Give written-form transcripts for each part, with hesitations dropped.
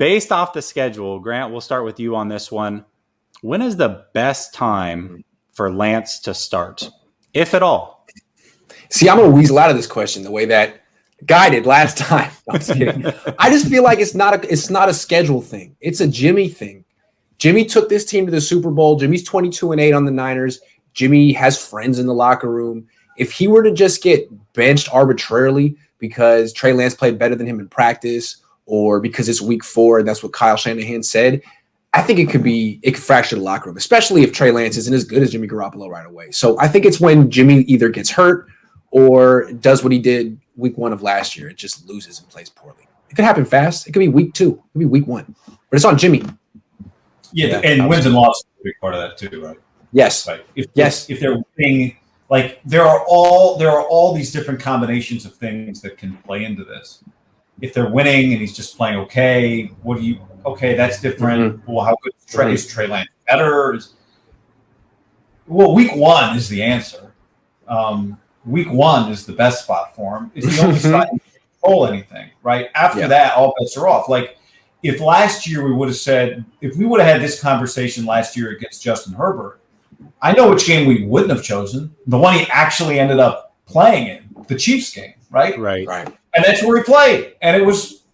based off the schedule, Grant, we'll start with you on this one. When is the best time for Lance to start, if at all? See, I'm going to weasel out of this question the way that Guy did last time. No, I'm just kidding. I just feel like it's not a schedule thing. It's a Jimmy thing. Jimmy took this team to the Super Bowl. Jimmy's 22-8 on the Niners. Jimmy has friends in the locker room. If he were to just get benched arbitrarily because Trey Lance played better than him in practice or because it's week 4 and that's what Kyle Shanahan said, I think it could fracture the locker room, especially if Trey Lance isn't as good as Jimmy Garoppolo right away. So I think it's when Jimmy either gets hurt or does what he did week 1 of last year. It just loses and plays poorly. It could happen fast. It could be week 2. It could be week 1. But it's on Jimmy. Yeah, and wins and losses are a big part of that too, right? Yes. Like if they're winning, like there are all these different combinations of things that can play into this. If they're winning and he's just playing okay, that's different. Mm-hmm. Well, how good is Trey Lance? Better? Week 1 is the answer. Week 1 is the best spot for him. It's the only spot you can control anything, right? After that, all bets are off. Like if last year we would have said, if we would have had this conversation last year against Justin Herbert, I know which game we wouldn't have chosen. The one he actually ended up playing in, the Chiefs game, right? Right. And that's where he played. And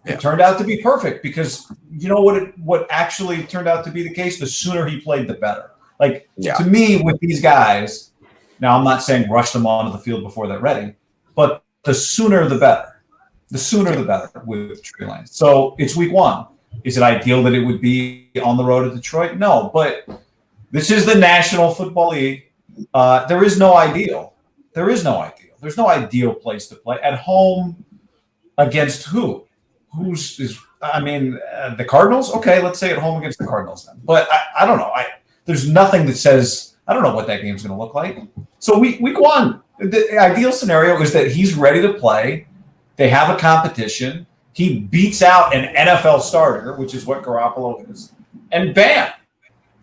it turned out to be perfect because you know what actually turned out to be the case? The sooner he played, the better. Like to me, with these guys, now I'm not saying rush them onto the field before they're ready, but the sooner the better. The sooner the better with Trey Lance. So it's week 1. Is it ideal that it would be on the road to Detroit? No, but this is the National Football League. There is no ideal. There's no ideal place to play. At home against who? The Cardinals? Okay, let's say at home against the Cardinals then. But I don't know. There's nothing that says I don't know what that game's going to look like. So week 1, the ideal scenario is that he's ready to play. They have a competition. He beats out an NFL starter, which is what Garoppolo is, and bam.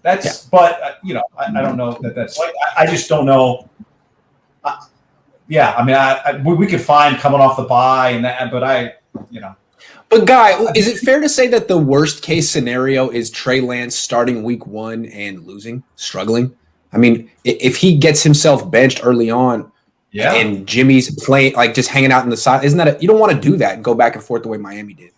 But I don't know that's like. I just don't know. We could find coming off the bye and that, but But Guy, is it fair to say that the worst case scenario is Trey Lance starting week 1 and struggling? I mean, if he gets himself benched early on, and Jimmy's playing like just hanging out in the side, isn't that you don't want to do that and go back and forth the way Miami did?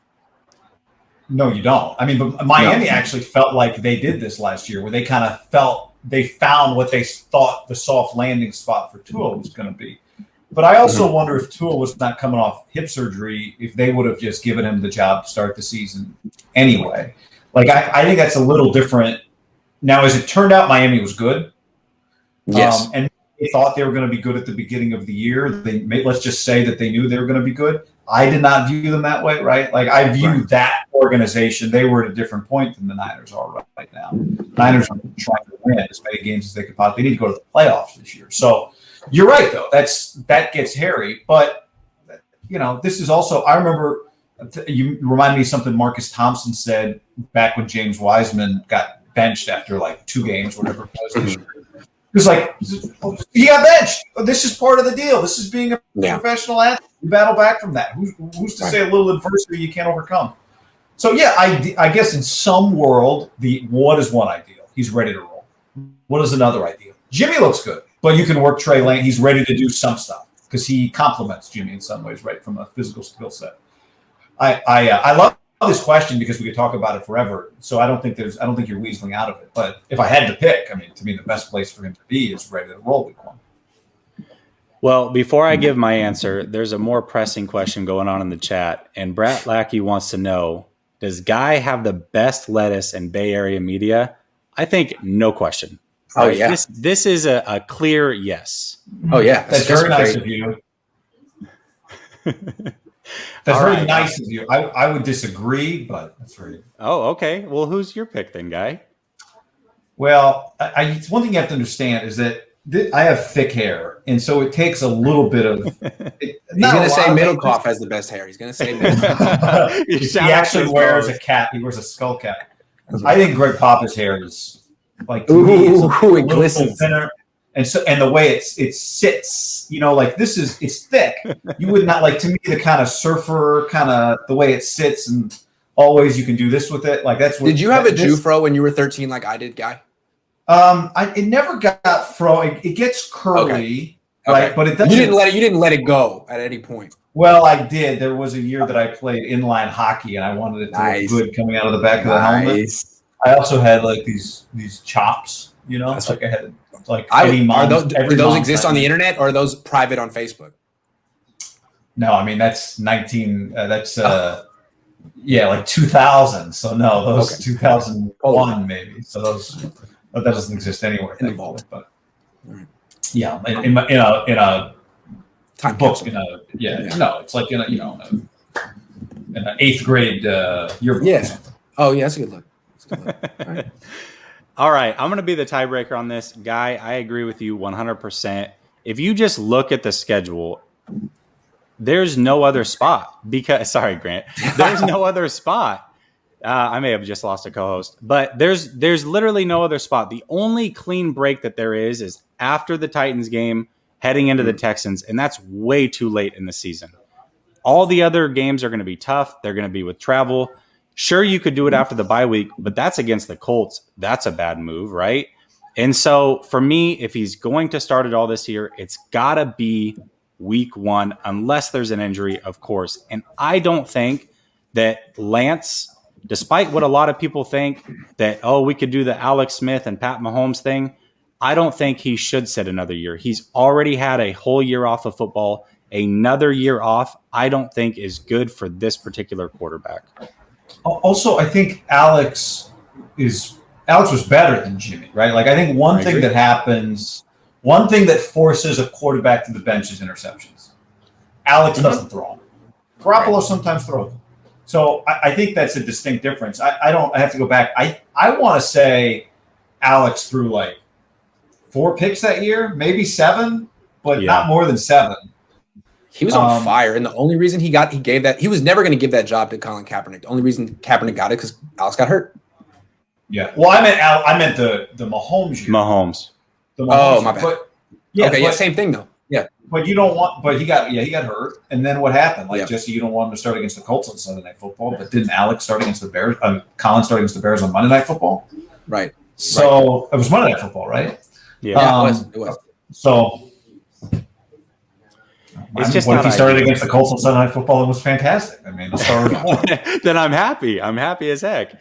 No, you don't. I mean, but Miami actually felt like they did this last year, where they kind of felt they found what they thought the soft landing spot for Tua was going to be. But I also wonder if Tua was not coming off hip surgery, if they would have just given him the job to start the season anyway. Like, I think that's a little different. Now, as it turned out, Miami was good. Yes. And they thought they were going to be good at the beginning of the year. Let's just say that they knew they were going to be good. I did not view them that way, right? Like, I view that organization, they were at a different point than the Niners are right now. The Niners are trying to win as many games as they could possibly. They need to go to the playoffs this year. So you're right, though. That gets hairy. But, this is also – I remember you remind me of something Marcus Thompson said back when James Wiseman got benched after, like, 2 games, whatever it was this year. He was like, he got benched. This is part of the deal. This is being a professional athlete. You battle back from that. Who's to say a little adversity you can't overcome? So, I guess in some world, what is one ideal? He's ready to roll. What is another ideal? Jimmy looks good, but you can work Trey Lance. He's ready to do some stuff because he complements Jimmy in some ways, right, from a physical skill set. I love this question because we could talk about it forever. So I don't think you're weaseling out of it. But if I had to pick, to me, the best place for him to be is ready to roll week 1. Well, before I give my answer, there's a more pressing question going on in the chat. And Brat Lackey wants to know, does Guy have the best lettuce in Bay Area media? I think no question. Oh, yeah. This is a clear yes. Oh, yeah. That's very nice of you. That's very nice of you. I would disagree, but that's very. Oh, okay. Well, who's your pick then, Guy? Well, it's one thing you have to understand is that I have thick hair, and so it takes a little bit of. He's going to say Middlecoff has the best hair. He's going to say Middlecoff. He actually wears a cap. He wears a skull cap. I think Greg Papa's hair is like it glistens. Thinner. And the way it sits, it's thick. You would not like, to me, the kind of surfer kind of the way it sits and always you can do this with it. Like that's what. Did you have a Jufro when you were 13 like I did, Guy? It never got fro. It gets curly, right? But it doesn't. You didn't let it go at any point. Well, I did. There was a year that I played inline hockey, and I wanted it to look good coming out of the back of the helmet. I also had like these chops, It's like I had like do those exist on the internet or are those private on Facebook? No, I mean that's 19. That's like 2000. So no, those 2001 maybe. So that doesn't exist anywhere. In the vault, but yeah, in a time book capsule. No, it's like in an 8th grade yearbook. Yeah. Oh yeah, that's a good look. All right, I'm going to be the tiebreaker on this. Guy, I agree with you 100%. If you just look at the schedule, there's no other spot sorry, Grant, there's no other spot. I may have just lost a co-host, but there's literally no other spot. The only clean break that there is after the Titans game, heading into the Texans, and that's way too late in the season. All the other games are going to be tough. They're going to be with travel. Sure, you could do it after the bye week, but that's against the Colts. That's a bad move, right? And so for me, if he's going to start it all this year, it's got to be week 1, unless there's an injury, of course. And I don't think that Lance, despite what a lot of people think, that, we could do the Alex Smith and Pat Mahomes thing, I don't think he should sit another year. He's already had a whole year off of football. Another year off, I don't think is good for this particular quarterback. Also, I think Alex was better than Jimmy, right? Like I think one thing that forces a quarterback to the bench is interceptions. Alex doesn't throw them. Garoppolo sometimes throws them. So I think that's a distinct difference. I have to go back. I want to say Alex threw like 4 picks that year, maybe 7, but not more than 7. He was on fire, and the only reason he gave that, he was never going to give that job to Colin Kaepernick. The only reason Kaepernick got it because Alex got hurt. Yeah. Well, I meant the Mahomes year. Mahomes. My bad. But, same thing though. Yeah. But you don't want. But he got hurt, and then what happened? Like Jesse, you don't want him to start against the Colts on Sunday Night Football, but didn't Alex start against the Bears? Colin start against the Bears on Monday Night Football. Right. So it was Monday Night Football, right? Yeah. It was. So. It's just what if he started against the Colts on Sunday Night Football? It was fantastic. I mean, then I'm happy. I'm happy as heck.